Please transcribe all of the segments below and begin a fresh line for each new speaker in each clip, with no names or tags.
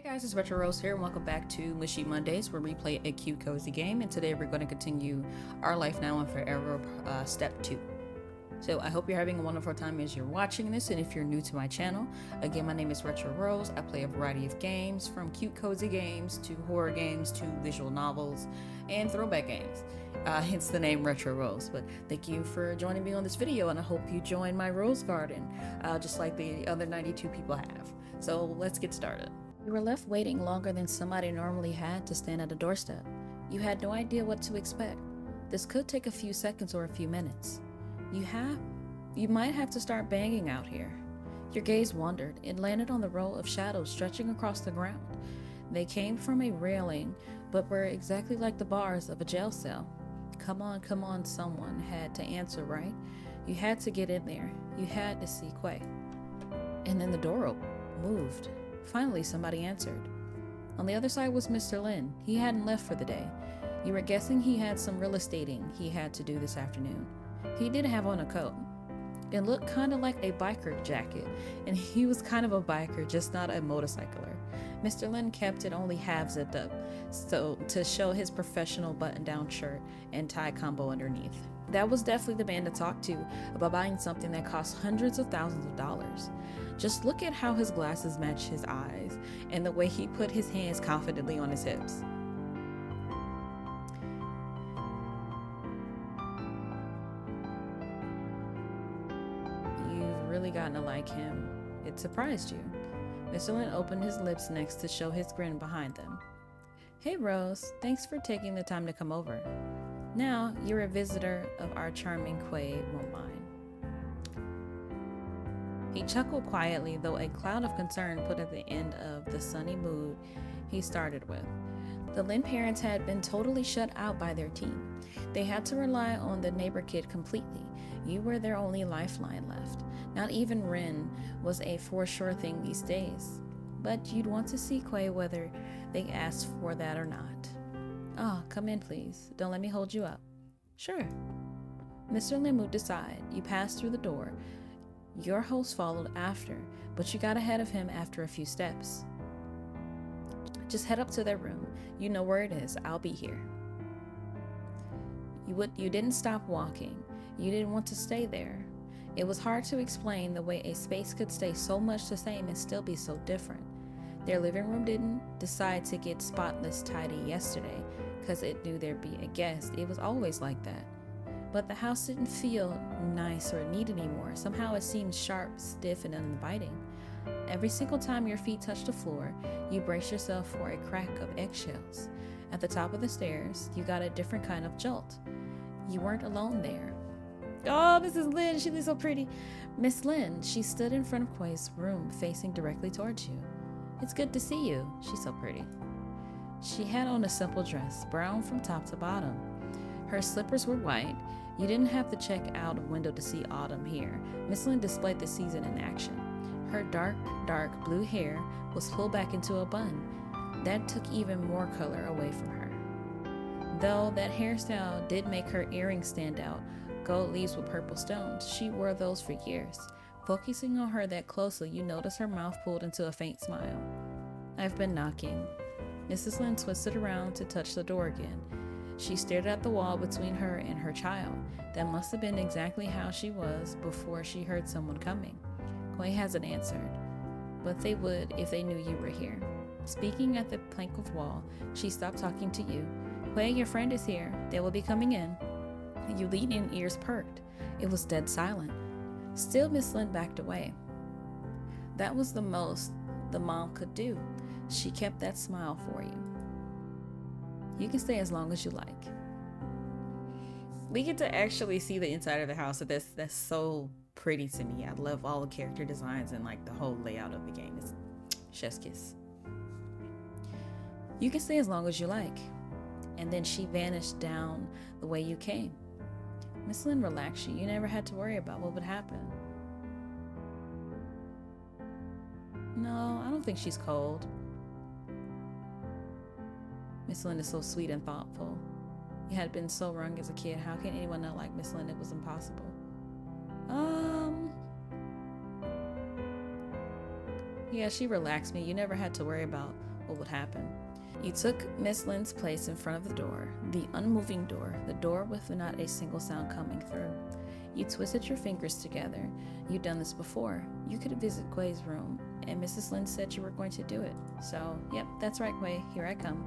Guys, it's Retro Rose here, and welcome back to Mushy Mondays, where we play a cute, cozy game. And today we're going to continue Our Life Now and Forever, Step 2. So I hope you're having a wonderful time as you're watching this, and if you're new to my channel, again, my name is Retro Rose. I play a variety of games, from cute, cozy games, to horror games, to visual novels, and throwback games. Hence the name Retro Rose. But thank you for joining me on this video, and I hope you join my rose garden, just like the other 92 people have. So let's get started. You were left waiting longer than somebody normally had to stand at a doorstep. You had no idea what to expect. This could take a few seconds or a few minutes. You might have to start banging out here. Your gaze wandered. It landed on the row of shadows stretching across the ground. They came from a railing, but were exactly like the bars of a jail cell. Come on, someone had to answer, right? You had to get in there. You had to see Quay. And then the door moved. Finally, somebody answered. On the other side was Mr. Lin. He hadn't left for the day. You were guessing he had some real estating he had to do this afternoon. He did have on a coat. It looked kind of like a biker jacket, and he was kind of a biker, just not a motorcycler. Mr. Lin kept it only half zipped up, so to show his professional button-down shirt and tie combo underneath. That was definitely the man to talk to about buying something that cost hundreds of thousands of dollars. Just look at how his glasses match his eyes, and the way he put his hands confidently on his hips. You've really gotten to like him. It surprised you. Mr. Lin opened his lips next to show his grin behind them. Hey Rose, thanks for taking the time to come over. Now you're a visitor of our charming Quay, won't mind. He chuckled quietly, though a cloud of concern put at the end of the sunny mood he started with. The Lin parents had been totally shut out by their team. They had to rely on the neighbor kid completely. You were their only lifeline left. Not even Ren was a for sure thing these days. But you'd want to see Quay whether they asked for that or not. Oh, come in please. Don't let me hold you up. Sure. Mr. Lin moved aside. You passed through the door. Your host followed after, but you got ahead of him after a few steps. Just head up to their room. You know where it is. I'll be here. You didn't stop walking. You didn't want to stay there. It was hard to explain the way a space could stay so much the same and still be so different. Their living room didn't decide to get spotless tidy yesterday because it knew there'd be a guest. It was always like that. But the house didn't feel nice or neat anymore. Somehow it seemed sharp, stiff, and uninviting. Every single time your feet touched the floor, you braced yourself for a crack of eggshells. At the top of the stairs, you got a different kind of jolt. You weren't alone there. Oh, Mrs. Lin, she looks so pretty. Miss Lin, she stood in front of Quay's room, facing directly towards you. It's good to see you. She's so pretty. She had on a simple dress, brown from top to bottom. Her slippers were white. You didn't have to check out a window to see autumn here. Miss Lin displayed the season in action. Her dark blue hair was pulled back into a bun. That took even more color away from her. Though that hairstyle did make her earrings stand out, gold leaves with purple stones. She wore those for years. Focusing on her that closely, you notice her mouth pulled into a faint smile. I've been knocking. Mrs. Lin twisted around to touch the door again. She stared at the wall between her and her child. That must have been exactly how she was before she heard someone coming. Quay hasn't answered, but they would if they knew you were here. Speaking at the plank of wall, she stopped talking to you. Quay, your friend is here. They will be coming in. You leaned in, ears perked. It was dead silent. Still, Miss Lin backed away. That was the most the mom could do. She kept that smile for you. You can stay as long as you like. We get to actually see the inside of the house. So that's so pretty to me. I love all the character designs and like the whole layout of the game. It's chef's kiss. You can stay as long as you like. And then she vanished down the way you came. Miss Lin relaxed you. You never had to worry about what would happen. No, I don't think she's cold. Miss Lin is so sweet and thoughtful. You had been so wrong as a kid. How can anyone not like Miss Lin? It was impossible. Yeah, she relaxed me. You never had to worry about what would happen. You took Miss Lynn's place in front of the door, the unmoving door, the door with not a single sound coming through. You twisted your fingers together. You'd done this before. You could visit Quay's room, and Mrs. Lynn said you were going to do it. So, yep, that's right, Quay, here I come.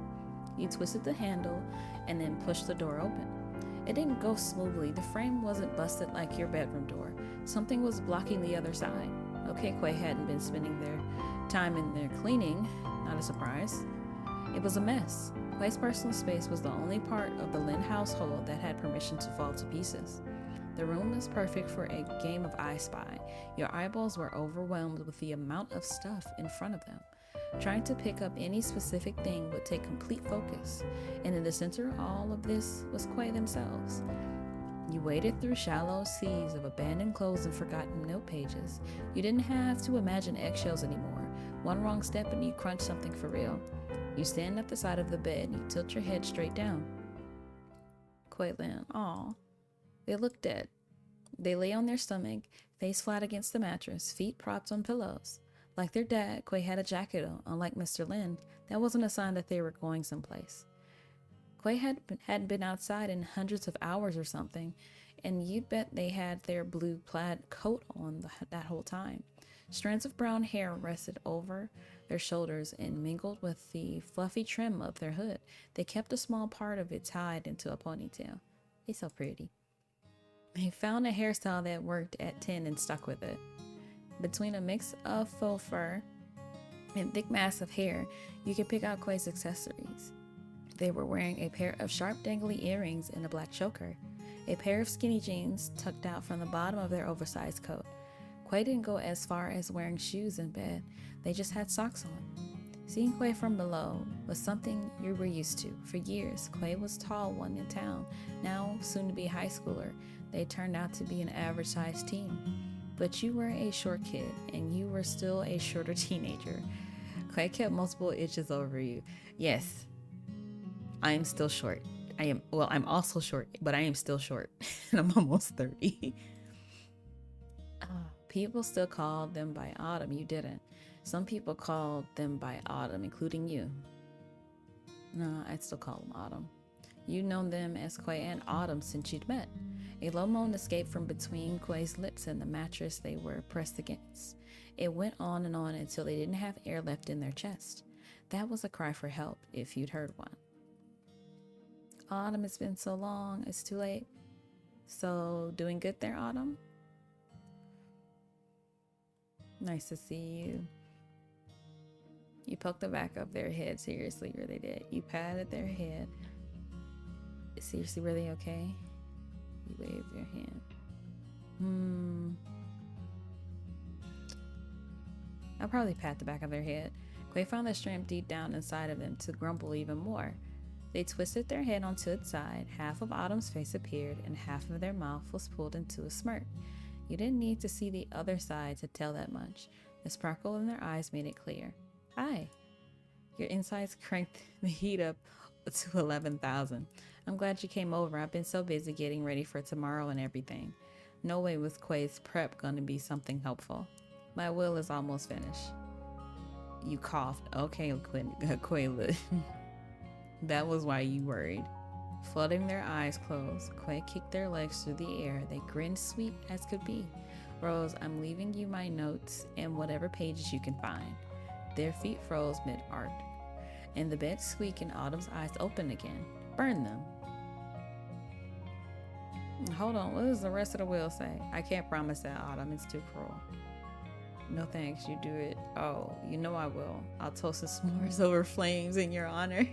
You twisted the handle and then pushed the door open. It didn't go smoothly. The frame wasn't busted like your bedroom door. Something was blocking the other side. Okay, Quay hadn't been spending their time in there cleaning. Not a surprise. It was a mess. Quay's personal space was the only part of the Lynn household that had permission to fall to pieces. The room was perfect for a game of I Spy. Your eyeballs were overwhelmed with the amount of stuff in front of them. Trying to pick up any specific thing would take complete focus, and in the center of all of this was Quay themselves. You waded through shallow seas of abandoned clothes and forgotten note pages. You didn't have to imagine eggshells anymore. One wrong step and you crunched something for real. You stand at the side of the bed and you tilt your head straight down. Quaylin, aw. They looked dead. They lay on their stomach, face flat against the mattress, feet propped on pillows. Like their dad, Quay had a jacket on. Unlike Mr. Lynn, that wasn't a sign that they were going someplace. Quay hadn't been outside in hundreds of hours or something, and you'd bet they had their blue plaid coat on that whole time. Strands of brown hair rested over their shoulders and mingled with the fluffy trim of their hood. They kept a small part of it tied into a ponytail. They're so pretty. They found a hairstyle that worked at 10 and stuck with it. Between a mix of faux fur and thick mass of hair, you could pick out Quay's accessories. They were wearing a pair of sharp dangly earrings and a black choker, a pair of skinny jeans tucked out from the bottom of their oversized coat. Quay didn't go as far as wearing shoes in bed. They just had socks on. Seeing Quay from below was something you were used to. For years, Quay was tall one in town. Now, soon to be a high schooler, they turned out to be an average-sized teen. But you were a short kid, and you were still a shorter teenager. Quay kept multiple inches over you. Yes, I am still short. I'm also short, but I am still short. And I'm almost 30. People still called them by Autumn. You didn't. Some people called them by Autumn, including you. No, I'd still call them Autumn. You'd known them as Quay and Autumn since you'd met. A low moan escaped from between Quay's lips and the mattress they were pressed against. It went on and on until they didn't have air left in their chest. That was a cry for help, if you'd heard one. Autumn, it's been so long. It's too late. So, doing good there, Autumn? Nice to see you. You poked the back of their head. Seriously, really did. You patted their head. Seriously, were they okay? You waved your hand. I'll probably pat the back of their head. Quay found the strength deep down inside of them to grumble even more. They twisted their head onto its side. Half of Autumn's face appeared, and half of their mouth was pulled into a smirk. You didn't need to see the other side to tell that much. The sparkle in their eyes made it clear. Hi. Your insides cranked the heat up to 11,000. I'm glad you came over. I've been so busy getting ready for tomorrow and everything. No way was Quay's prep going to be something helpful. My will is almost finished. You coughed. Okay, Quay. That was why you worried. Flooding their eyes closed, Quay kicked their legs through the air. They grinned sweet as could be. Rose, I'm leaving you my notes and whatever pages you can find. Their feet froze mid-arc, and the bed squeaked and Autumn's eyes opened again. Burn them. Hold on, what does the rest of the will say? I can't promise that, Autumn. It's too cruel. No thanks, you do it. Oh, you know I will. I'll toast the s'mores over flames in your honor.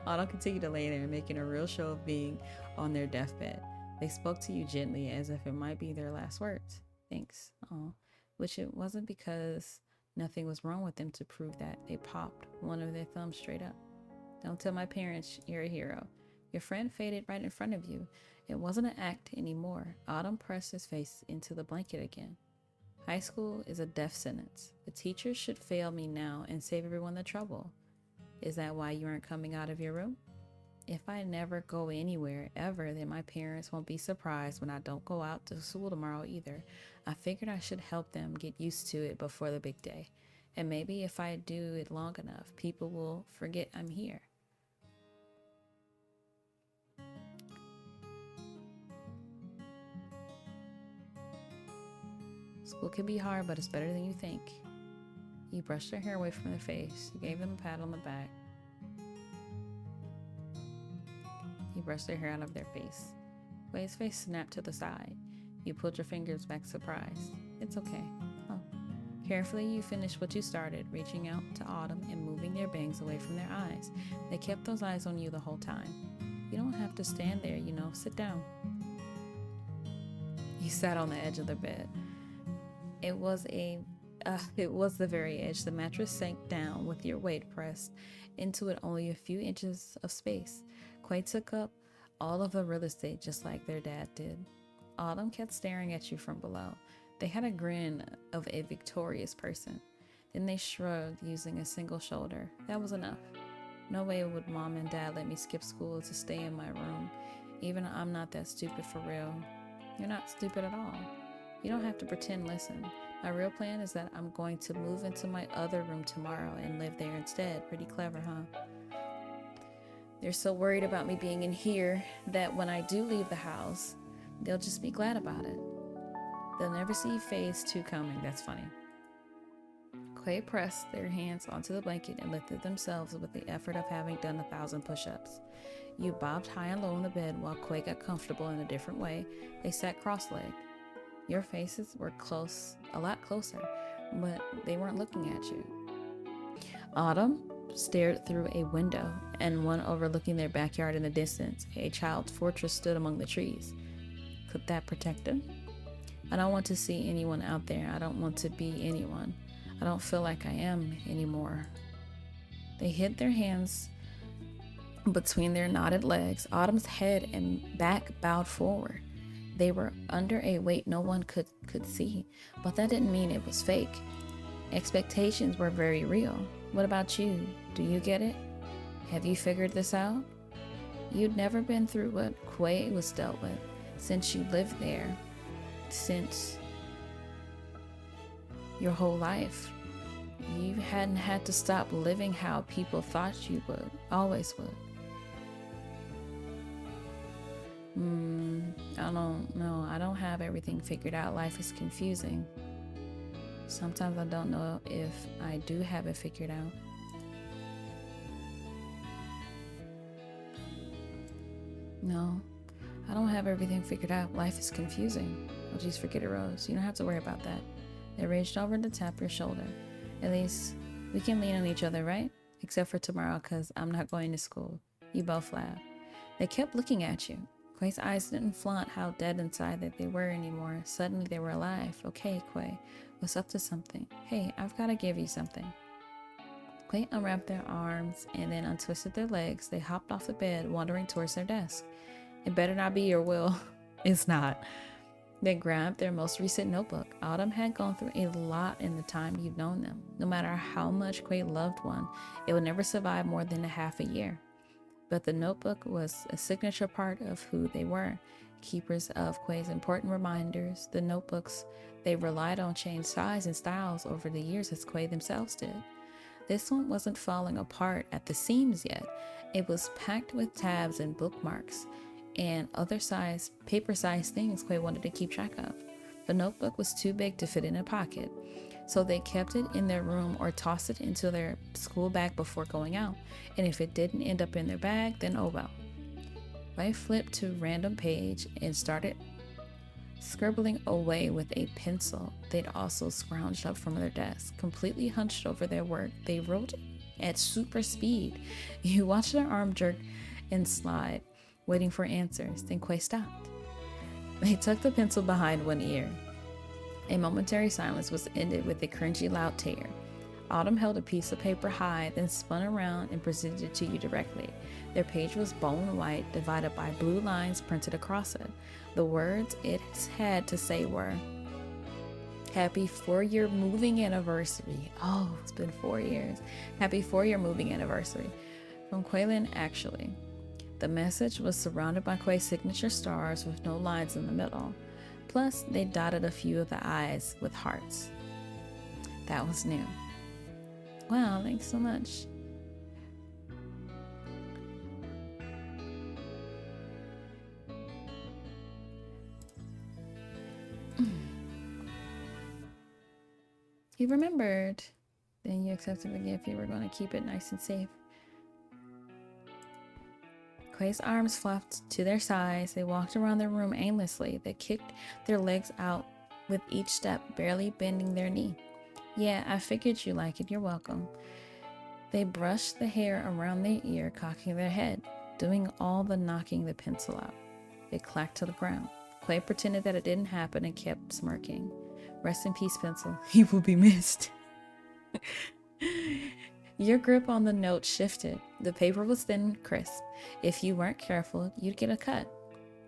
Autumn continued to lay there, making a real show of being on their deathbed. They spoke to you gently, as if it might be their last words. Thanks. Oh, which it wasn't because nothing was wrong with them to prove that. They popped one of their thumbs straight up. Don't tell my parents you're a hero. Your friend faded right in front of you. It wasn't an act anymore. Autumn pressed his face into the blanket again. High school is a death sentence. The teachers should fail me now and save everyone the trouble. Is that why you aren't coming out of your room? If I never go anywhere ever, then my parents won't be surprised when I don't go out to school tomorrow either. I figured I should help them get used to it before the big day. And maybe if I do it long enough, people will forget I'm here. School can be hard, but it's better than you think. You brushed their hair away from their face. You gave them a pat on the back. You brushed their hair out of their face. Quay's face snapped to the side. You pulled your fingers back, surprised. It's okay. Oh. Carefully, you finished what you started, reaching out to Autumn and moving their bangs away from their eyes. They kept those eyes on you the whole time. You don't have to stand there, sit down. You sat on the edge of the bed. It was the very edge. The mattress sank down with your weight pressed into it, only a few inches of space. Quay took up all of the real estate just like their dad did. Autumn kept staring at you from below. They had a grin of a victorious person. Then they shrugged, using a single shoulder. That was enough. No way would Mom and Dad let me skip school to stay in my room. Even I'm not that stupid for real. You're not stupid at all. You don't have to pretend. Listen, my real plan is that I'm going to move into my other room tomorrow and live there instead. Pretty clever, huh? They're so worried about me being in here that when I do leave the house, they'll just be glad about it. They'll never see phase 2 coming. That's funny. Quay pressed their hands onto the blanket and lifted themselves with the effort of having done 1,000 push-ups. You bobbed high and low in the bed while Quay got comfortable in a different way. They sat cross-legged. Your faces were close, a lot closer, but they weren't looking at you. Autumn stared through a window and one overlooking their backyard in the distance. A child's fortress stood among the trees. Could that protect them? I don't want to see anyone out there. I don't want to be anyone. I don't feel like I am anymore. They hid their hands between their knotted legs. Autumn's head and back bowed forward. They were under a weight no one could see, but that didn't mean it was fake. Expectations were very real. What about you? Do you get it? Have you figured this out? You'd never been through what Quay was dealt with since you lived there, since your whole life. You hadn't had to stop living how people thought you would, always would. I don't know. I don't have everything figured out. Life is confusing. Sometimes I don't know if I do have it figured out. No, I don't have everything figured out. Life is confusing. Oh, geez, forget it, Rose. You don't have to worry about that. They reached over to tap your shoulder. At least we can lean on each other, right? Except for tomorrow, because I'm not going to school. You both laughed. They kept looking at you. Quay's eyes didn't flaunt how dead inside that they were anymore. Suddenly they were alive. Okay, Quay, was up to something. Hey, I've got to give you something. Quay unwrapped their arms and then untwisted their legs. They hopped off the bed, wandering towards their desk. It better not be your will. It's not. They grabbed their most recent notebook. Autumn had gone through a lot in the time you've known them. No matter how much Quay loved one, it would never survive more than a half a year. But the notebook was a signature part of who they were, keepers of Quay's important reminders. The notebooks they relied on changed size and styles over the years as Quay themselves did. This one wasn't falling apart at the seams yet. It was packed with tabs and bookmarks and other paper-sized things Quay wanted to keep track of. The notebook was too big to fit in a pocket, so they kept it in their room or tossed it into their school bag before going out. And if it didn't end up in their bag, then oh well. Quay flipped to a random page and started scribbling away with a pencil they'd also scrounged up from their desk. Completely hunched over their work, they wrote at super speed. You watched their arm jerk and slide, waiting for answers. Then Quay stopped. They tucked the pencil behind one ear. A momentary silence was ended with a cringy loud tear. Autumn held a piece of paper high, then spun around and presented it to you directly. Their page was bone white, divided by blue lines printed across it. The words it had to say were, "Happy 4-year moving anniversary." Oh, it's been 4 years. "Happy 4-year moving anniversary. From Quaylin, actually." The message was surrounded by Quay's signature stars with no lines in the middle. Plus, they dotted a few of the I's with hearts. That was new. wow, thanks so much. You remembered. Then you accepted the gift. You were going to keep it nice and safe. Quay's arms flapped to their sides. They walked around the room aimlessly. They kicked their legs out with each step, barely bending their knee. Yeah, I figured you like it. You're welcome. They brushed the hair around their ear, cocking their head, doing all the knocking the pencil out. It clacked to the ground. Quay pretended that it didn't happen and kept smirking. Rest in peace, pencil. He will be missed. Your grip on the note shifted. The paper was thin and crisp. If you weren't careful, you'd get a cut.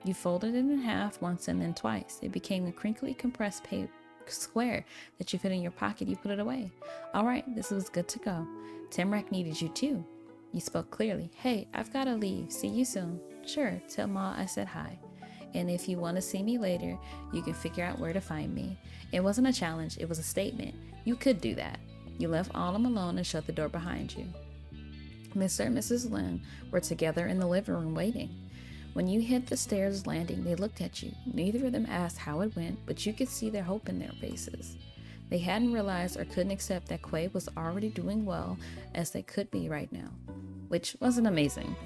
You folded it in half once and then twice. It became a crinkly, compressed paper square that you fit in your pocket. You put it away. All right, this was good to go. Tamarack needed you too. You spoke clearly. Hey, I've got to leave. See you soon. Sure, tell Ma I said hi. And if you want to see me later, you can figure out where to find me. It wasn't a challenge, it was a statement. You could do that. You left Autumn alone and shut the door behind you. Mr. and Mrs. Lynn were together in the living room waiting. When you hit the stairs landing, they looked at you. Neither of them asked how it went, but you could see their hope in their faces. They hadn't realized or couldn't accept that Quay was already doing well as they could be right now, which wasn't amazing.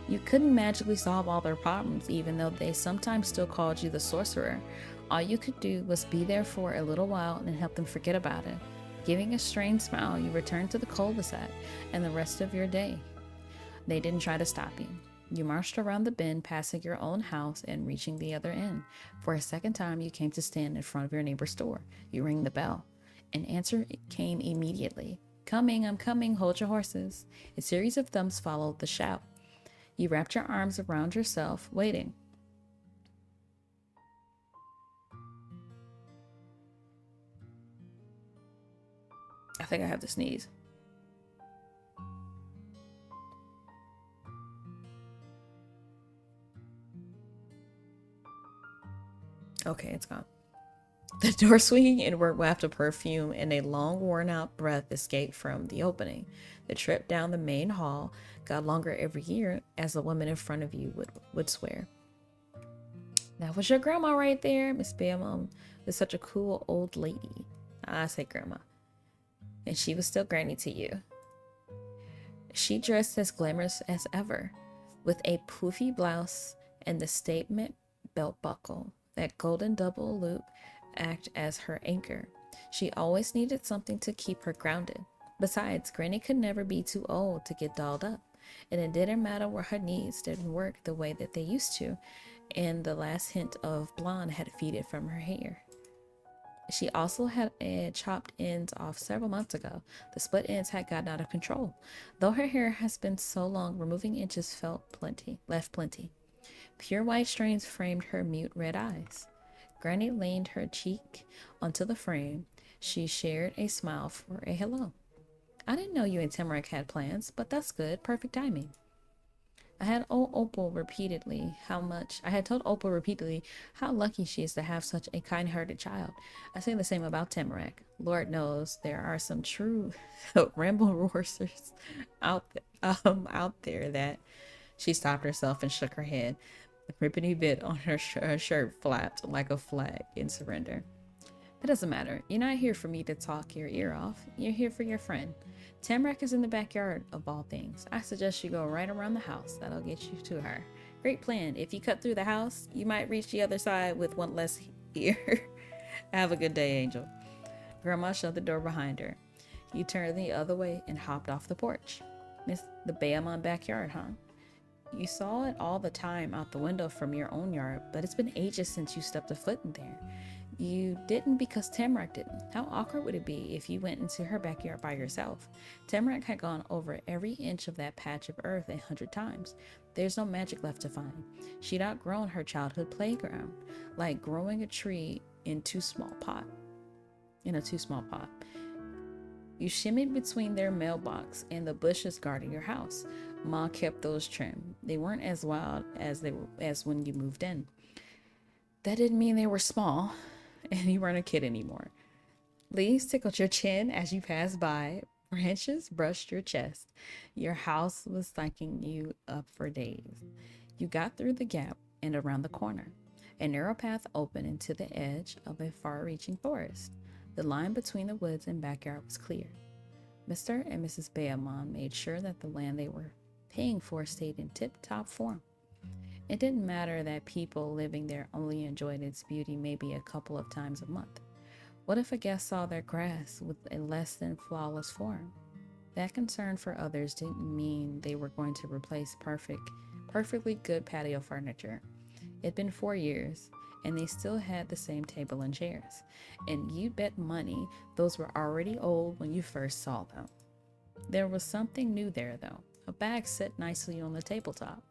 You couldn't magically solve all their problems, even though they sometimes still called you the sorcerer. All you could do was be there for a little while and help them forget about it. Giving a strained smile, you returned to the cul-de-sac and the rest of your day. They didn't try to stop you. You marched around the bend, passing your own house and reaching the other end. For a second time, you came to stand in front of your neighbor's door. You rang the bell. An answer came immediately. Coming, I'm coming, hold your horses. A series of thumps followed the shout. You wrapped your arms around yourself, waiting. I think I have to sneeze. Okay, it's gone. The door swinging inward wafted a perfume, and a long, worn-out breath escaped from the opening. The trip down the main hall got longer every year, as the woman in front of you would swear. That was your grandma right there. Miss Baumann was such a cool old lady. I say grandma. And she was still granny to you. She dressed as glamorous as ever, with a poofy blouse and the statement belt buckle. That golden double loop acted as her anchor. She always needed something to keep her grounded. Besides, Granny could never be too old to get dolled up, and it didn't matter where her knees didn't work the way that they used to, and the last hint of blonde had faded from her hair. She also had chopped ends off several months ago. The split ends had gotten out of control. Though her hair has been so long, removing inches left plenty. Pure white strands framed her mute red eyes. Granny leaned her cheek onto the frame. She shared a smile for a hello. I didn't know you and Tamarack had plans, but that's good. Perfect timing. I had told Opal repeatedly how lucky she is to have such a kind-hearted child. I say the same about Tamarack. Lord knows there are some true ramble roarsers out there that. She stopped herself and shook her head. The ribbony bit on her shirt flapped like a flag in surrender. It doesn't matter. You're not here for me to talk your ear off. You're here for your friend. Tamarack is in the backyard, of all things. I suggest you go right around the house. That'll get you to her. Great plan. If you cut through the house, you might reach the other side with one less ear. Have a good day, Angel. Grandma shut the door behind her. You turned the other way and hopped off the porch. Miss the Baumann backyard, huh? You saw it all the time out the window from your own yard, but it's been ages since you stepped a foot in there. You didn't because Tamarack didn't. How awkward would it be if you went into her backyard by yourself? Tamarack had gone over every inch of that patch of earth 100 times. There's no magic left to find. She'd outgrown her childhood playground, like growing a tree in a too small pot. You shimmied between their mailbox and the bushes guarding your house. Ma kept those trim. They weren't as wild as when you moved in. That didn't mean they were small, and you weren't a kid anymore. Leaves tickled your chin as you passed by. Branches brushed your chest. Your house was psyching you up for days. You got through the gap and around the corner. A narrow path opened into the edge of a far reaching forest. The line between the woods and backyard was clear. Mr. and Mrs. Baumann made sure that the land they were paying for stayed in tip top form. It didn't matter that people living there only enjoyed its beauty maybe a couple of times a month. What if a guest saw their grass with a less than flawless form? That concern for others didn't mean they were going to replace perfectly good patio furniture. It'd been 4 years, and they still had the same table and chairs. And you'd bet money those were already old when you first saw them. There was something new there, though. A bag set nicely on the tabletop.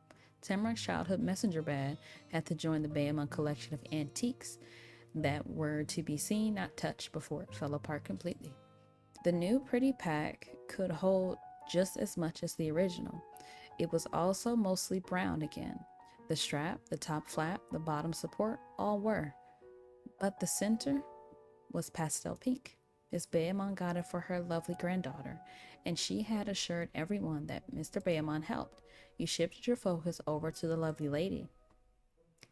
Tamarack's childhood messenger bag had to join the Baumann collection of antiques that were to be seen, not touched, before it fell apart completely. The new pretty pack could hold just as much as the original. It was also mostly brown again. The strap, the top flap, the bottom support, all were. But the center was pastel pink. Miss Baumann got it for her lovely granddaughter, and she had assured everyone that Mr. Baumann helped. You shifted your focus over to the lovely lady.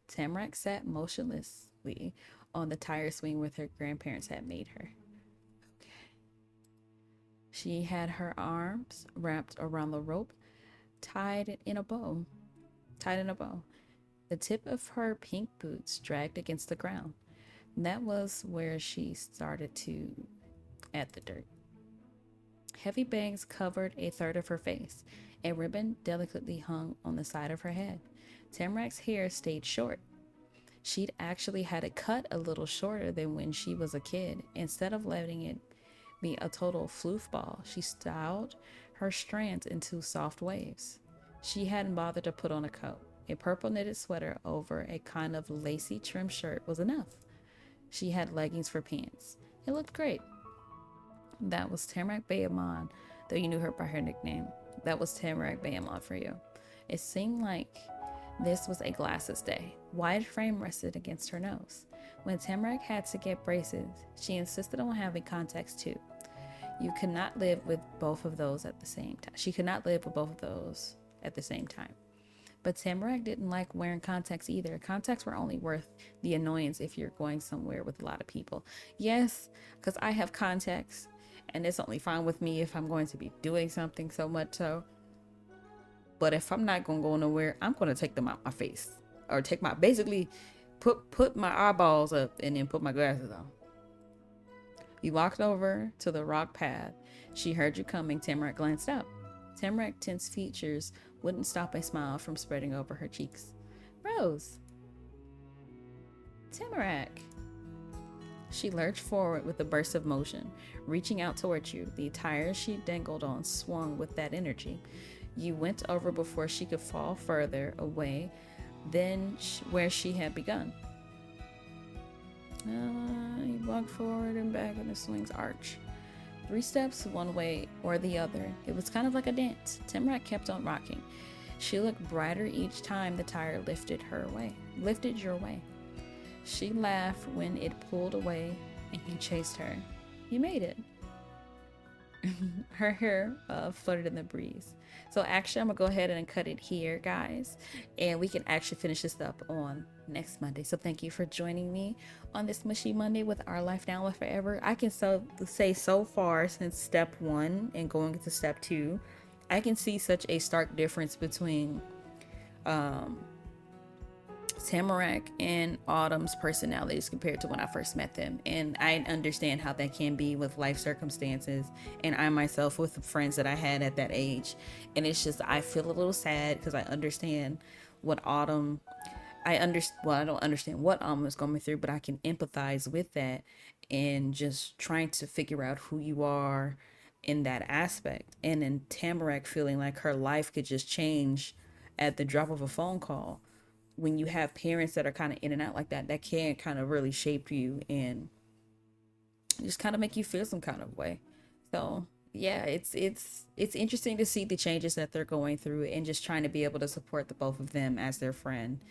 Tamarack sat motionlessly on the tire swing where her grandparents had made her. She had her arms wrapped around the rope, tied in a bow. The tip of her pink boots dragged against the ground. That was where she started to add the dirt. Heavy bangs covered a third of her face. A ribbon delicately hung on the side of her head. Tamarack's hair stayed short. She'd actually had it cut a little shorter than when she was a kid. Instead of letting it be a total floof ball, she styled her strands into soft waves. She hadn't bothered to put on a coat. A purple knitted sweater over a kind of lacy trim shirt was enough. She had leggings for pants. It looked great. That was Tamarack Baumann, though you knew her by her nickname. That was Tamarack Baumann for you. It seemed like this was a glasses day. Wide frame rested against her nose. When Tamarack had to get braces, she insisted on having contacts too. You could not live with both of those at the same time. She could not live with both of those at the same time. But Tamarack didn't like wearing contacts either. Contacts were only worth the annoyance if you're going somewhere with a lot of people. Yes, because I have contacts, and it's only fine with me if I'm going to be doing something so much so. But if I'm not going to go nowhere, I'm going to take them out my face. Or basically put my eyeballs up and then put my glasses on. You walked over to the rock path. She heard you coming. Tamarack glanced up. Tamarack's tense features wouldn't stop a smile from spreading over her cheeks. Rose. Tamarack. She lurched forward with a burst of motion, reaching out towards you. The tires she dangled on swung with that energy. You went over before she could fall further away than where she had begun. You walked forward and back in the swing's arch. 3 steps one way or the other. It was kind of like a dance. Tamarack kept on rocking. She looked brighter each time the tire lifted your way. She laughed when it pulled away and you chased her. You made it. Her hair fluttered in the breeze. So actually, I'm gonna go ahead and cut it here, guys, and we can actually finish this up on next Monday. So thank you for joining me on this Mushy Monday with Our Life Now or Forever. I can say so far since step 1 and going into step 2, I can see such a stark difference between Tamarack and Autumn's personalities compared to when I first met them. And I understand how that can be with life circumstances, and I myself with the friends that I had at that age. And it's just, I feel a little sad because I understand what Autumn, I don't understand what Autumn is going through, but I can empathize with that and just trying to figure out who you are in that aspect. And then Tamarack feeling like her life could just change at the drop of a phone call. When you have parents that are kind of in and out like that, that can kind of really shape you and just kind of make you feel some kind of way. So yeah, it's interesting to see the changes that they're going through and just trying to be able to support the both of them as their friend.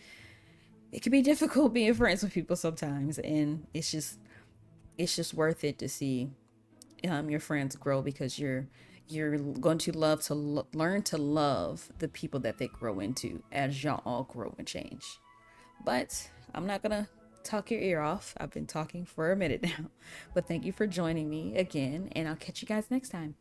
It can be difficult being friends with people sometimes, and it's just, it's just worth it to see your friends grow, because you're going to love to learn to love the people that they grow into as y'all all grow and change. But I'm not gonna talk your ear off. I've been talking for a minute now. But thank you for joining me again, and I'll catch you guys next time.